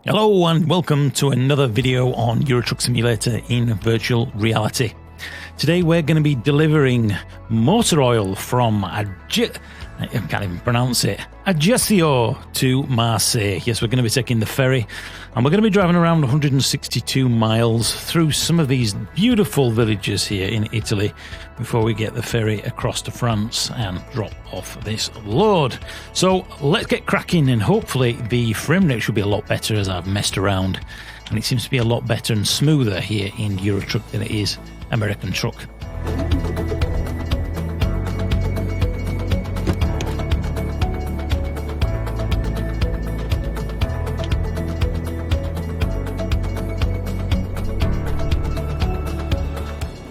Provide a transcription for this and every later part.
Hello and welcome to another video on Euro Truck Simulator in virtual reality. Today we're going to be delivering motor oil from I can't even pronounce it, Ajaccio to Marseille. Yes, we're going to be taking the ferry and we're going to be driving around 162 miles through some of these beautiful villages here in Italy before we get the ferry across to France and drop off this load. So let's get cracking, and hopefully the frame rate should be a lot better as I've messed around, and it seems to be a lot better and smoother here in Euro Truck than it is American Truck.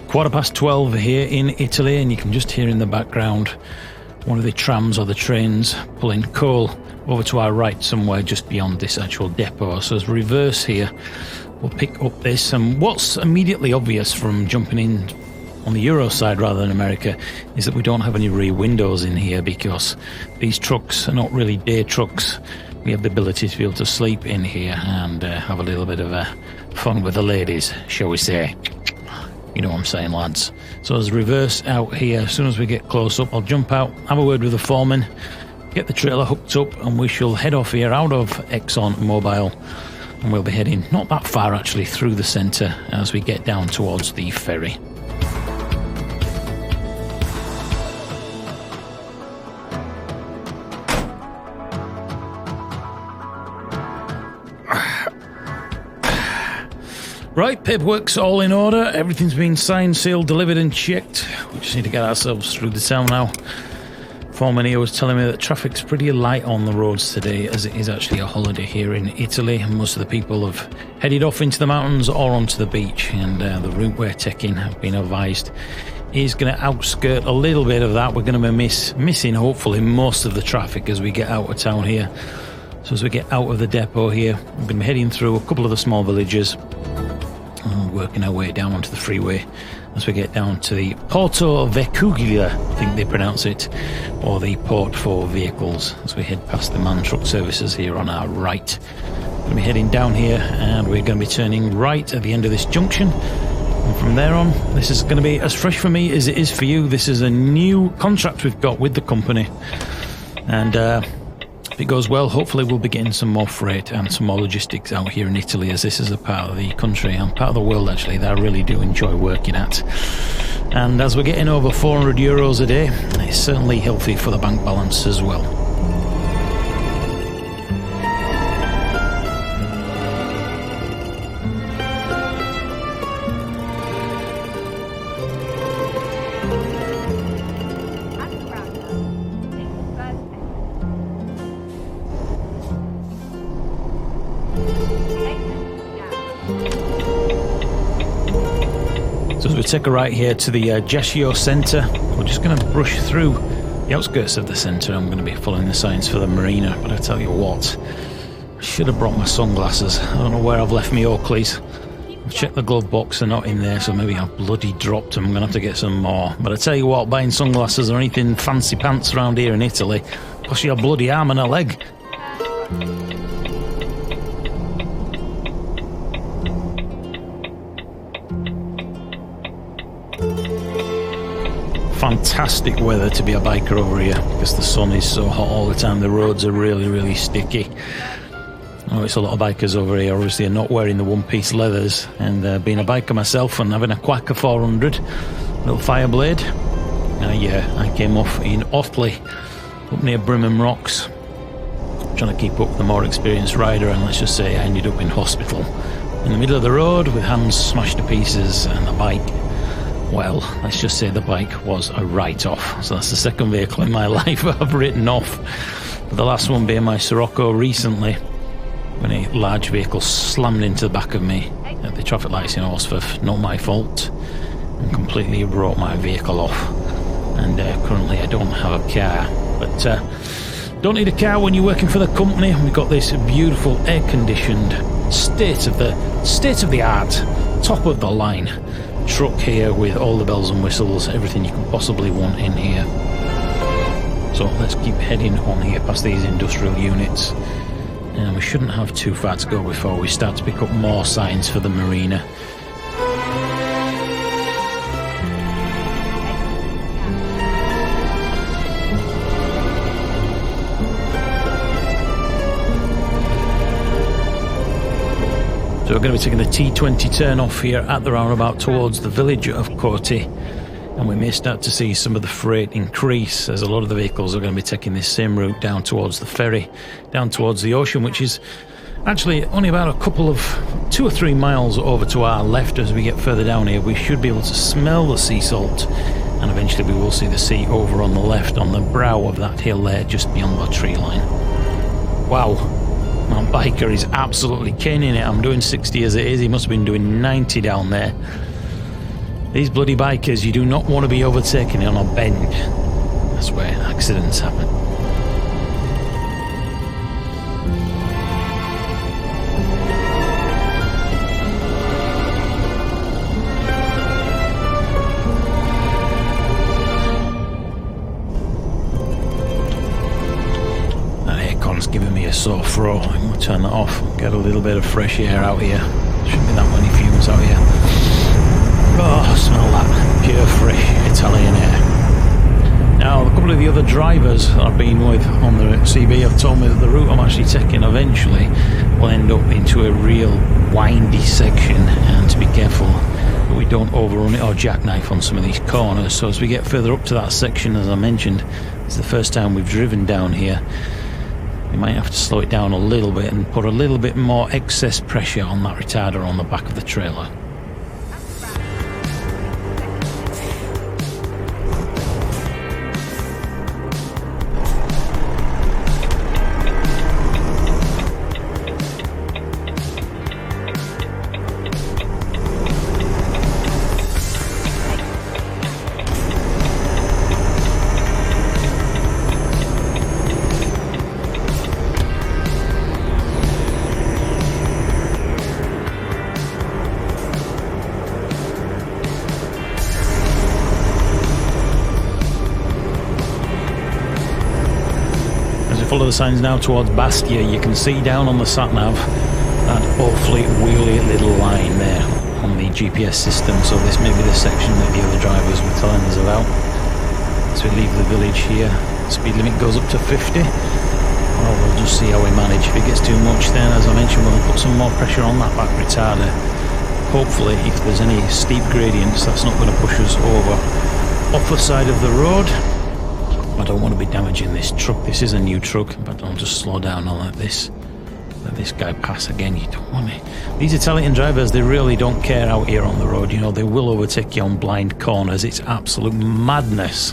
Quarter past 12 here in Italy, and you can just hear in the background one of the trams or the trains pulling coal over to our right somewhere just beyond this actual depot. So as reverse here, we'll pick up this, and what's immediately obvious from jumping in on the Euro side rather than America is that we don't have any rear windows in here, because these trucks are not really day trucks. We have the ability to be able to sleep in here and have a little bit of fun with the ladies, shall we say. You know what I'm saying, lads. So as reverse out here, as soon as we get close up, I'll jump out, have a word with the foreman, get the trailer hooked up, and we shall head off here out of Exxon Mobil, and we'll be heading not that far actually through the centre as we get down towards the ferry. Right, paperwork's all in order, everything's been signed, sealed, delivered and checked. We just need to get ourselves through the town now. Foreman here was telling me that traffic's pretty light on the roads today, as it is actually a holiday here in Italy. Most of the people have headed off into the mountains or onto the beach, and the route we're taking, I've been advised, is going to outskirt a little bit of that. We're going to be missing hopefully most of the traffic as we get out of town here. So as we get out of the depot here, we're going to be heading through a couple of the small villages, working our way down onto the freeway as we get down to the Porto Vecchiglia, I think they pronounce it, or the port for vehicles, as we head past the MAN truck services here on our right. We're going to be heading down here, and we're going to be turning right at the end of this junction, and from there on, this is going to be as fresh for me as it is for you. This is a new contract we've got with the company, and if it goes well, hopefully we'll be getting some more freight and some more logistics out here in Italy, as this is a part of the country and part of the world actually that I really do enjoy working at. And as we're getting over 400 euros a day, it's certainly healthy for the bank balance as well. So as we take a right here to the Ajaccio centre, we're just going to brush through the outskirts of the centre. I'm going to be following the signs for the marina, but I tell you what, I should have brought my sunglasses. I don't know where I've left my Oakley's. I've checked the glove box, they're not in there, so maybe I've bloody dropped them. I'm going to have to get some more. But I tell you what, buying sunglasses or anything fancy pants around here in Italy costs you a bloody arm and a leg. Fantastic weather to be a biker over here, because the sun is so hot all the time. The roads are really, really sticky. Oh, it's a lot of bikers over here obviously are not wearing the one-piece leathers, and being a biker myself and having a Quacker 400 little Fireblade, yeah, I came off in Oftley up near Brimham Rocks, trying to keep up with the more experienced rider, and let's just say I ended up in hospital in the middle of the road with hands smashed to pieces, and the bike, well, let's just say the bike was a write-off. So that's the second vehicle in my life I've written off. The last one being my Sirocco recently, when a large vehicle slammed into the back of me at the traffic lights in Horsforth. Not my fault, and completely wrote my vehicle off. And currently I don't have a car, but don't need a car when you're working for the company. We've got this beautiful air-conditioned, state of the art, top of the line truck here with all the bells and whistles, everything you can possibly want in here. So let's keep heading on here past these industrial units And we shouldn't have too far to go before we start to pick up more signs for the marina. So we're going to be taking the T20 turn off here at the roundabout towards the village of Koti, and we may start to see some of the freight increase as a lot of the vehicles are going to be taking this same route down towards the ferry, down towards the ocean, which is actually only about a couple of 2 or 3 miles over to our left. As we get further down here, we should be able to smell the sea salt, and eventually we will see the sea over on the left on the brow of that hill there just beyond the tree line. Wow. My biker is absolutely caning it. I'm doing 60 as it is. He must have been doing 90 down there. These bloody bikers, you do not want to be overtaken on a bend. That's where accidents happen. Giving me a sore throat. I'm going to turn that off, get a little bit of fresh air out here. Shouldn't be that many fumes out here. Oh, smell that pure fresh Italian air. Now, a couple of the other drivers I've been with on the CB have told me that the route I'm actually taking eventually will end up into a real windy section, and to be careful that we don't overrun it or jackknife on some of these corners. So as we get further up to that section, as I mentioned, it's the first time we've driven down here. We might have to slow it down a little bit and put a little bit more excess pressure on that retarder on the back of the trailer. Follow the signs now towards Bastia. You can see down on the sat-nav that awfully wheelie little line there on the GPS system, so this may be the section that the other drivers were telling us about. As we leave the village here, speed limit goes up to 50. Well, we'll just see how we manage. If it gets too much, then as I mentioned, we'll put some more pressure on that back retarder. Hopefully, if there's any steep gradients, that's not going to push us over off the side of the road. I don't want to be damaging this truck. This is a new truck, but I'll just slow down and let this guy pass again. You don't want me. These Italian drivers, they really don't care out here on the road. You know, they will overtake you on blind corners. It's absolute madness.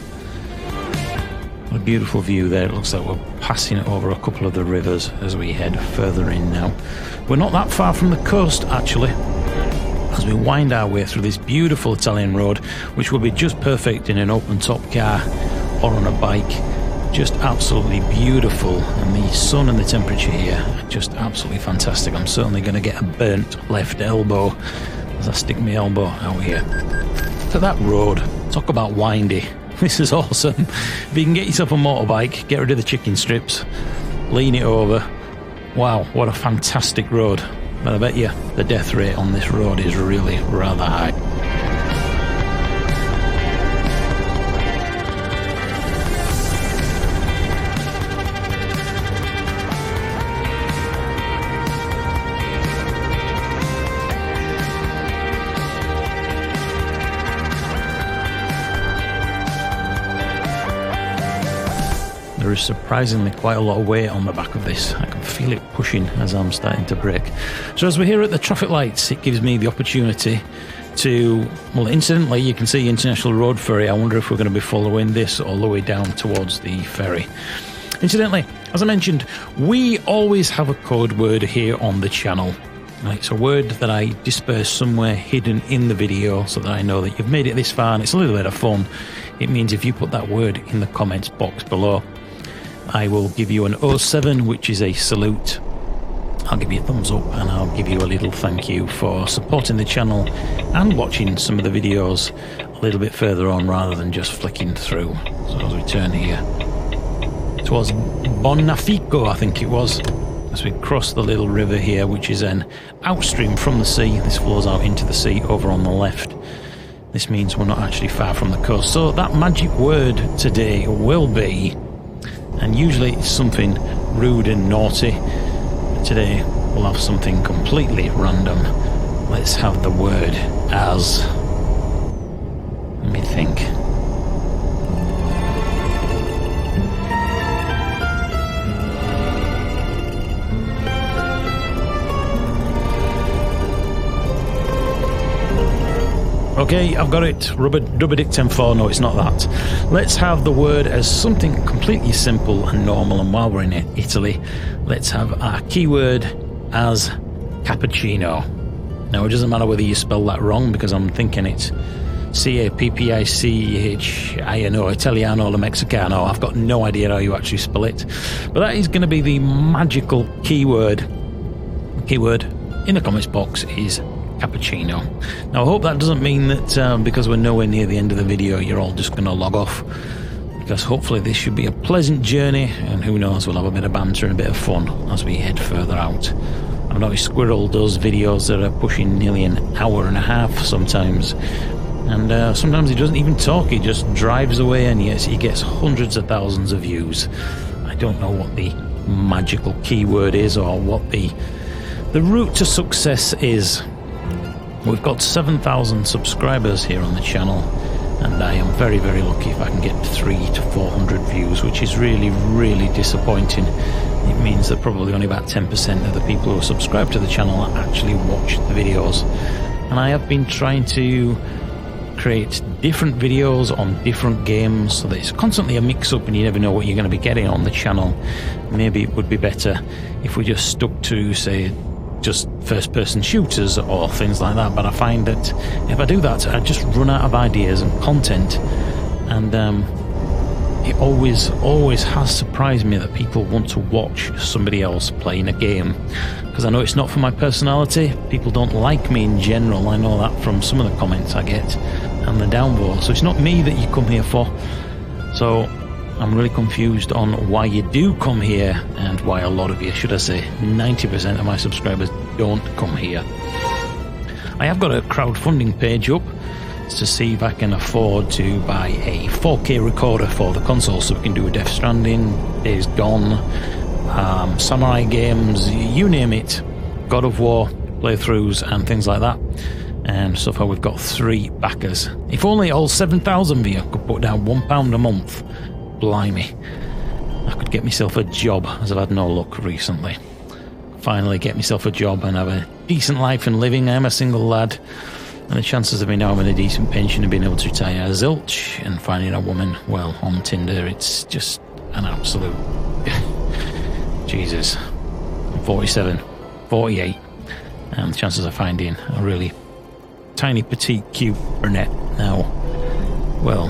What a beautiful view there. It looks like we're passing over a couple of the rivers as we head further in now. We're not that far from the coast, actually, as we wind our way through this beautiful Italian road, which will be just perfect in an open-top car or on a bike. Just absolutely beautiful, and the sun and the temperature here are just absolutely fantastic. I'm certainly going to get a burnt left elbow as I stick my elbow out here. Look at that road. Talk about windy. This is awesome. If you can get yourself a motorbike, get rid of the chicken strips, lean it over. Wow, what a fantastic road. But I bet you the death rate on this road is really rather high. There is surprisingly quite a lot of weight on the back of this. I can feel it pushing as I'm starting to brake. So as we're here at the traffic lights, it gives me the opportunity to, well, incidentally, you can see International Road Ferry. I wonder if we're going to be following this all the way down towards the ferry. Incidentally, as I mentioned, we always have a code word here on the channel. It's a word that I disperse somewhere hidden in the video so that I know that you've made it this far, and it's a little bit of fun. It means if you put that word in the comments box below, I will give you an 07, which is a salute. I'll give you a thumbs up, and I'll give you a little thank you for supporting the channel and watching some of the videos a little bit further on rather than just flicking through. So as we turn here towards Bonifacio, I think it was. as we cross the little river here, which is an outstream from the sea. This flows out into the sea over on the left. This means we're not actually far from the coast. So that magic word today will be, and usually it's something rude and naughty, but today we'll have something completely random. Let's have the word as... Let me think. Okay, I've got it. Rubber Dick 10-4. No, it's not that. Let's have the word as something completely simple and normal. And while we're in Italy, let's have our keyword as cappuccino. Now, it doesn't matter whether you spell that wrong, because I'm thinking it's C-A-P-P-I-C-H-I-N-O, Italiano or Mexicano. I've got no idea how you actually spell it. But that is going to be the magical keyword. The keyword in the comments box is cappuccino. Now I hope that doesn't mean that because we're nowhere near the end of the video you're all just going to log off, because hopefully this should be a pleasant journey, and who knows, we'll have a bit of banter and a bit of fun as we head further out. I've noticed Squirrel does videos that are pushing nearly an hour and a half sometimes, and sometimes he doesn't even talk, he just drives away, and yes, he gets hundreds of thousands of views. I don't know what the magical keyword is or what the route to success is. We've got 7,000 subscribers here on the channel, and I am very, very lucky if I can get 300 to 400 views, which is really, really disappointing. It means that probably only about 10% of the people who subscribe to the channel actually watch the videos. And I have been trying to create different videos on different games so that it's constantly a mix-up and you never know what you're going to be getting on the channel. Maybe it would be better if we just stuck to, say, just first-person shooters or things like that, but I find that if I do that I just run out of ideas and content, and it always has surprised me that people want to watch somebody else playing a game, because I know it's not for my personality. People don't like me in general, I know that from some of the comments I get and the downvote, so it's not me that you come here for. So I'm really confused on why you do come here, and why a lot of you, should I say 90% of my subscribers, don't come here. I have got a crowdfunding page up to see if I can afford to buy a 4K recorder for the console, so we can do a Death Stranding, Days Gone, Samurai games, you name it, God of War playthroughs and things like that. And so far we've got 3 backers. If only all 7,000 of you could put down £1 a month, blimey, I could get myself a job, as I've had no luck recently. Finally get myself a job and have a decent life and living. I'm a single lad, and the chances of me now having a decent pension and being able to retire are zilch, and finding a woman, well, on Tinder, it's just an absolute Jesus. I'm 47, 48, and the chances of finding a really tiny, petite, cute brunette now, well,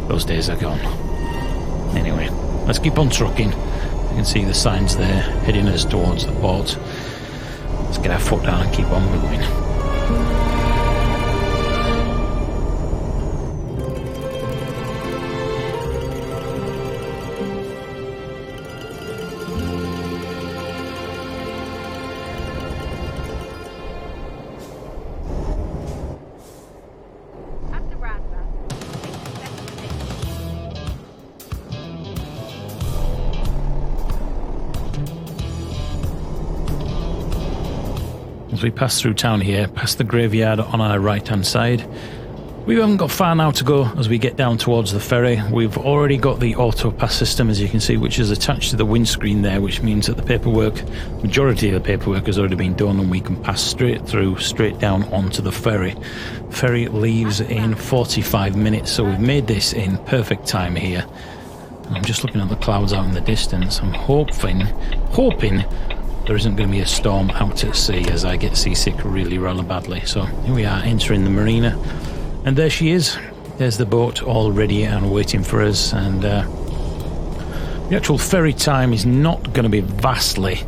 those days are gone. Anyway, let's keep on trucking. You can see the signs there heading us towards the port. Let's get our foot down and keep on moving. As we pass through town here, past the graveyard on our right hand side, we haven't got far now to go as we get down towards the ferry. We've already got the auto pass system, as you can see, which is attached to the windscreen there, which means that the paperwork, majority of the paperwork, has already been done, and we can pass straight through, straight down onto the ferry. Ferry leaves in 45 minutes, so we've made this in perfect time here. And I'm just looking at the clouds out in the distance. I'm hoping there isn't going to be a storm out at sea, as I get seasick really, rather badly. So here we are entering the marina, and there she is. There's the boat all ready and waiting for us, and the actual ferry time is not going to be vastly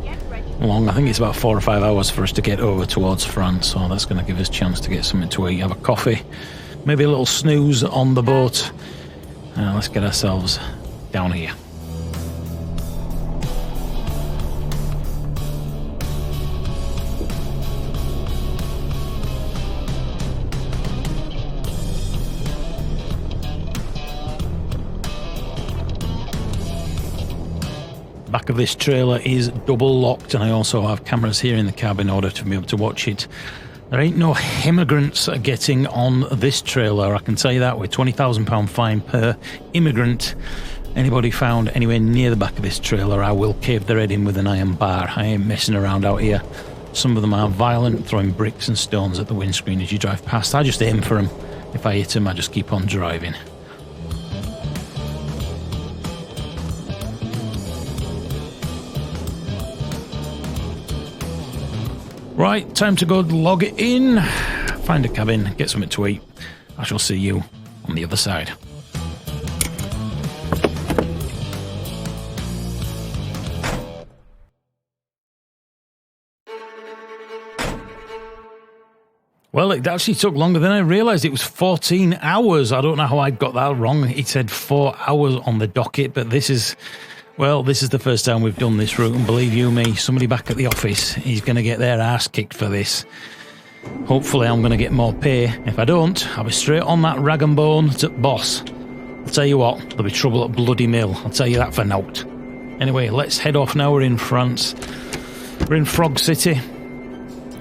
long. I think it's about 4 or 5 hours for us to get over towards France, so that's going to give us a chance to get something to eat, have a coffee, maybe a little snooze on the boat. Let's get ourselves down here. back of this trailer is double locked, and I also have cameras here in the cab in order to be able to watch it. There ain't no immigrants getting on this trailer, I can tell you that, with £20,000 fine per immigrant. Anybody found anywhere near the back of this trailer, I will cave their head in with an iron bar. I ain't messing around out here. Some of them are violent, throwing bricks and stones at the windscreen as you drive past. I just aim for them. If I hit them, I just keep on driving. Right, time to go log it in, find a cabin, get something to eat. I shall see you on the other side. Well, it actually took longer than I realised. It was 14 hours. I don't know how I got that wrong. It said 4 hours on the docket, but this is... Well, this is the first time we've done this route, and believe you me, somebody back at the office is going to get their ass kicked for this. Hopefully I'm going to get more pay. If I don't, I'll be straight on that rag and bone to boss. I'll tell you what, there'll be trouble at Bloody Mill. I'll tell you that for naught. Anyway, let's head off now. We're in France. We're in Frog City.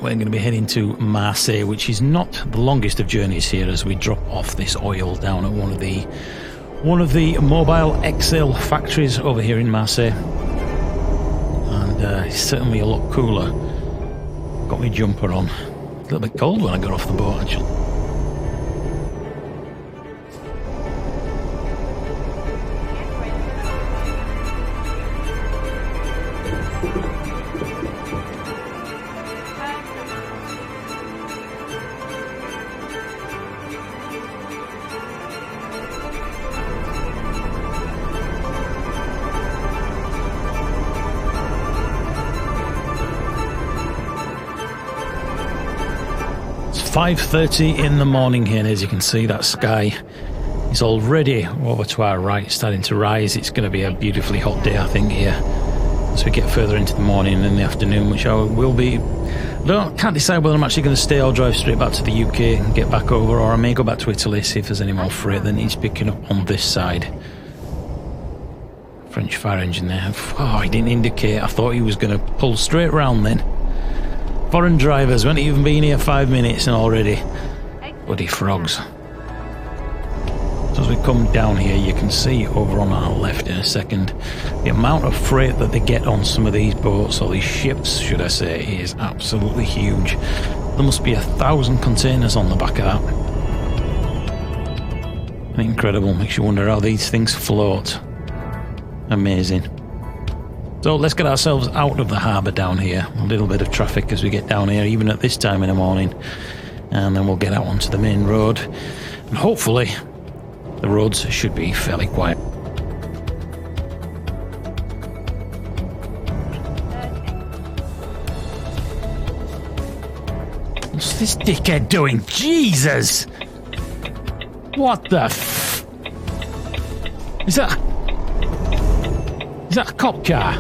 We're going to be heading to Marseille, which is not the longest of journeys here, as we drop off this oil down at one of the mobile XL factories over here in Marseille, and it's certainly a lot cooler. Got my jumper on. A little bit cold when I got off the boat, actually. It's 5:30 in the morning here, and as you can see, that sky is already over to our right, starting to rise. It's going to be a beautifully hot day, I think, here as we get further into the morning and the afternoon, which I will be... Can't decide whether I'm actually going to stay or drive straight back to the UK and get back over, or I may go back to Italy, see if there's any more freight that needs picking up on this side. French fire engine there. Oh, he didn't indicate. I thought he was going to pull straight round then. Foreign drivers, we haven't even been here 5 minutes and already. Bloody frogs. So as we come down here, you can see over on our left in a second, the amount of freight that they get on some of these boats, or these ships, should I say, is absolutely huge. There must be 1,000 containers on the back of that. Incredible, makes you wonder how these things float. Amazing. So let's get ourselves out of the harbour down here. A little bit of traffic as we get down here, even at this time in the morning. And then we'll get out onto the main road. And hopefully, the roads should be fairly quiet. What's this dickhead doing? Jesus! What the f... Is that a cop car?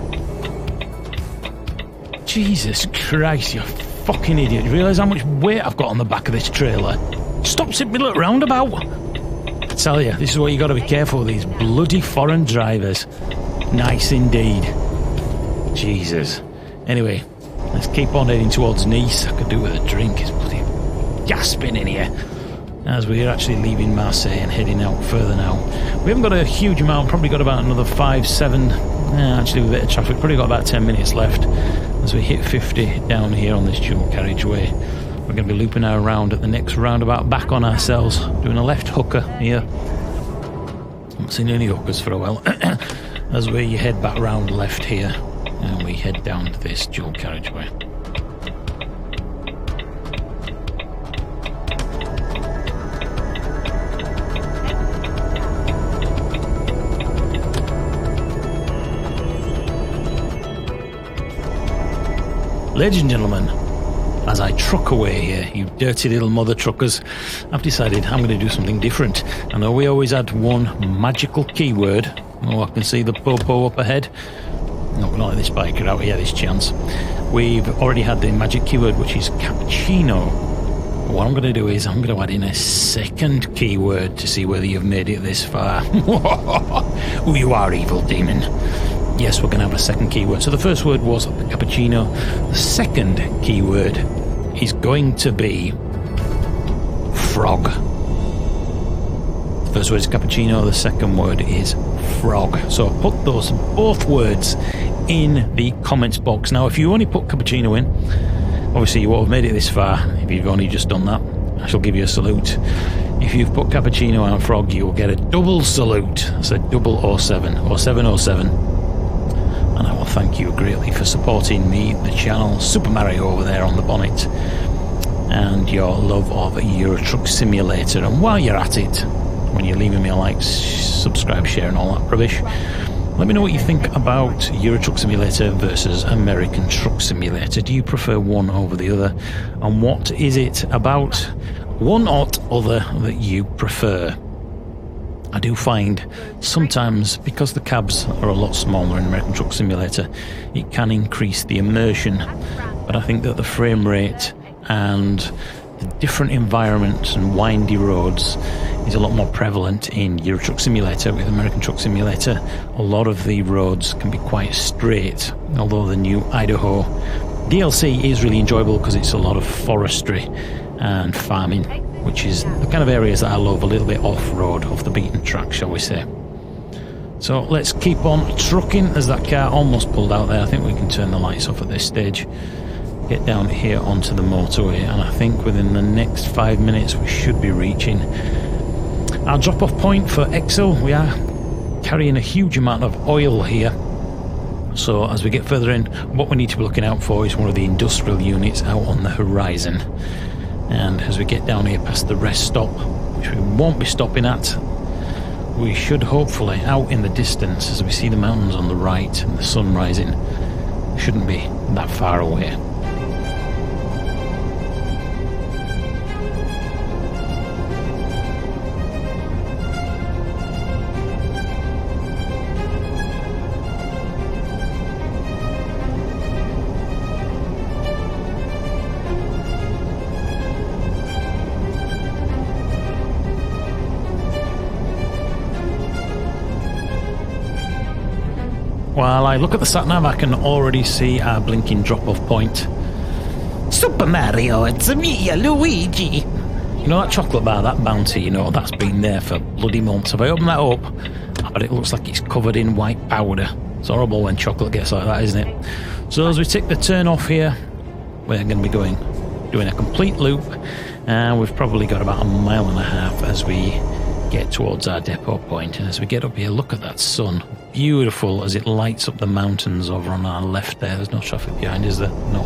Jesus Christ, you fucking idiot. You realise how much weight I've got on the back of this trailer? Stops at middle roundabout. I tell you, this is what you got to be careful with, these bloody foreign drivers. Nice indeed. Jesus. Anyway, let's keep on heading towards Nice. I could do with a drink. It's bloody gasping in here. As we're actually leaving Marseille and heading out further now. We haven't got a huge amount, probably got about another 5-7, actually with a bit of traffic, probably got about 10 minutes left as we hit 50 down here on this dual carriageway. We're going to be looping our around at the next roundabout, back on ourselves, doing a left hooker here. Haven't seen any hookers for a while. As we head back round left here and we head down to this dual carriageway. Ladies and gentlemen, as I truck away here, you dirty little mother truckers, I've decided I'm going to do something different. I know we always had one magical keyword. Oh, I can see the popo up ahead. I'm not going to let this biker out here this chance. We've already had the magic keyword, which is cappuccino. What I'm going to do is I'm going to add in a second keyword to see whether you've made it this far. Who you are, evil demon. yes, we're going to have a second keyword. So the first word was cappuccino. The second keyword is going to be frog. The first word is cappuccino, the second word is frog. So put those both words in the comments box. Now, if you only put cappuccino in, obviously you won't have made it this far. If you've only just done that, I shall give you a salute. If you've put cappuccino and frog, you'll get a double salute. So 007 or 707. And I will thank you greatly for supporting me, the channel, Super Mario over there on the bonnet, and your love of Euro Truck Simulator. And while you're at it, when you're leaving me a like, subscribe, share and all that rubbish, let me know what you think about Euro Truck Simulator versus American Truck Simulator. Do you prefer one over the other? And what is it about one or other that you prefer? I do find sometimes, because the cabs are a lot smaller in American Truck Simulator, it can increase the immersion. But I think that the frame rate and the different environments and windy roads is a lot more prevalent in Euro Truck Simulator. With American Truck Simulator, a lot of the roads can be quite straight, although the new Idaho DLC is really enjoyable because it's a lot of forestry and farming, which is the kind of areas that I love, a little bit off-road, off the beaten track, shall we say. So let's keep on trucking as that car almost pulled out there. I think we can turn the lights off at this stage. Get down here onto the motorway, and I think within the next 5 minutes we should be reaching our drop-off point for Excel. We are carrying a huge amount of oil here, so as we get further in, what we need to be looking out for is one of the industrial units out on the horizon. And as we get down here past the rest stop, which we won't be stopping at, we should hopefully, out in the distance, as we see the mountains on the right and the sun rising, we shouldn't be that far away. While I look at the sat-nav, I can already see our blinking drop-off point. Super Mario, it's me, Luigi. You know that chocolate bar, that Bounty, you know, that's been there for bloody months. If I open that up, but it looks like it's covered in white powder. It's horrible when chocolate gets like that, isn't it? So as we take the turn off here, we're going to be doing a complete loop, and we've probably got about 1.5 miles as we get towards our depot point. And as we get up here, look at that sun, beautiful as it lights up the mountains over on our left there. There's no traffic behind, is there? No.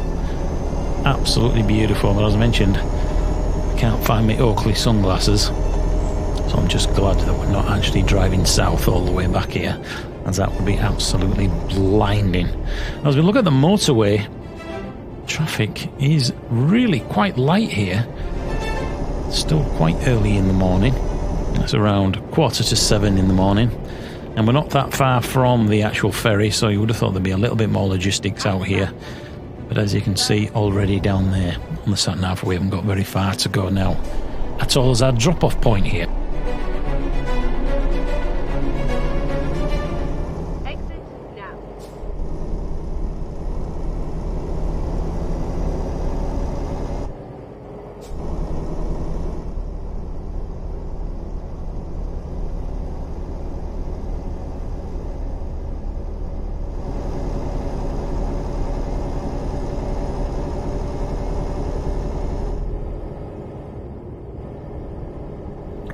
Absolutely beautiful. But as I mentioned, I can't find my Oakley sunglasses, so I'm just glad that we're not actually driving south all the way back here, as that would be absolutely blinding. As we look at the motorway, traffic is really quite light here. It's still quite early in the morning. It's around 6:45 in the morning, and we're not that far from the actual ferry, so you would have thought there'd be a little bit more logistics out here. But as you can see already down there on the sat-nav, we haven't got very far to go now at all as our drop-off point here.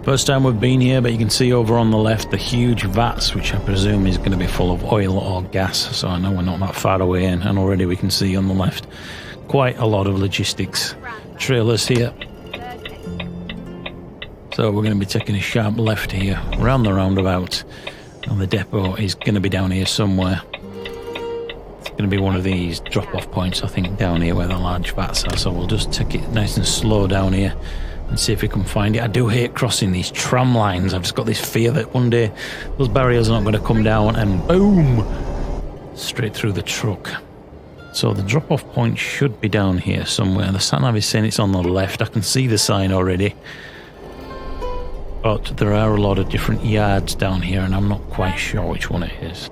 First time we've been here, but you can see over on the left the huge vats, which I presume is going to be full of oil or gas. So I know we're not that far away in, and already we can see on the left quite a lot of logistics trailers here. So we're going to be taking a sharp left here around the roundabout, and the depot is going to be down here somewhere. It's going to be one of these drop-off points, I think, down here where the large vats are. So we'll just take it nice and slow down here and see if we can find it. I do hate crossing these tram lines. I've just got this fear that one day those barriers are not going to come down and boom, straight through the truck. So the drop-off point should be down here somewhere. The sat-nav is saying it's on the left. I can see the sign already, but there are a lot of different yards down here, and I'm not quite sure which one it is.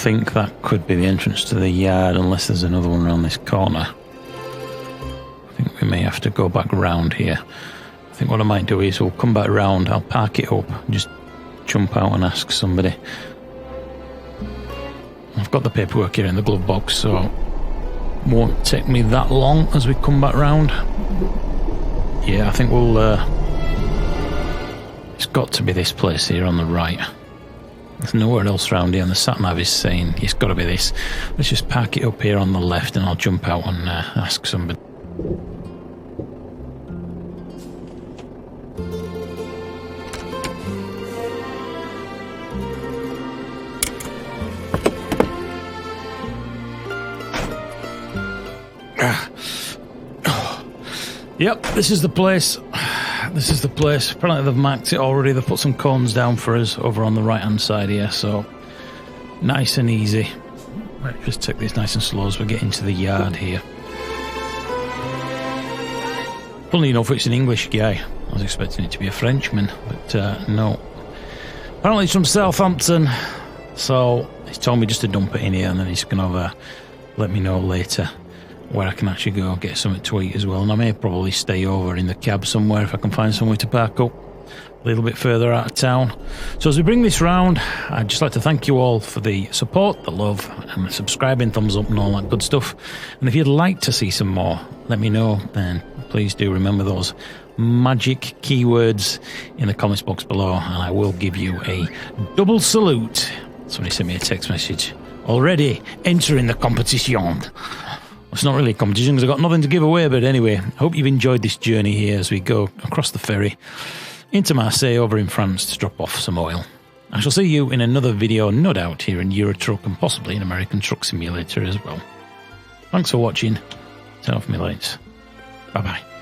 think that could be the entrance to the yard, unless there's another one around this corner. I think we may have to go back round here. I think what I might do is we'll come back round, I'll park it up, and just jump out and ask somebody. I've got the paperwork here in the glove box, so it won't take me that long as we come back round. Yeah, I think we'll... it's got to be this place here on the right. There's nowhere else around here, and the sat-nav is saying it's got to be this. Let's just park it up here on the left, and I'll jump out and ask somebody. Yep, this is the place. This is the place. Apparently they've marked it already. They've put some cones down for us over on the right-hand side here, so nice and easy. Right, just take this nice and slow as we get into the yard here. Funnily enough, it's an English guy. I was expecting it to be a Frenchman, but no. Apparently it's from Southampton, so he's told me just to dump it in here, and then he's going to let me know later where I can actually go get something to eat as well. And I may probably stay over in the cab somewhere if I can find somewhere to park up a little bit further out of town. So as we bring this round, I'd just like to thank you all for the support, the love, and the subscribing, thumbs up and all that good stuff. And if you'd like to see some more, let me know, and please do remember those magic keywords in the comments box below, and I will give you a double salute. Somebody sent me a text message. Already entering the competition. It's not really a competition because I've got nothing to give away, but anyway, I hope you've enjoyed this journey here as we go across the ferry into Marseille over in France to drop off some oil. I shall see you in another video, no doubt, here in Euro Truck and possibly in American Truck Simulator as well. Thanks for watching. Turn off my lights. Bye-bye.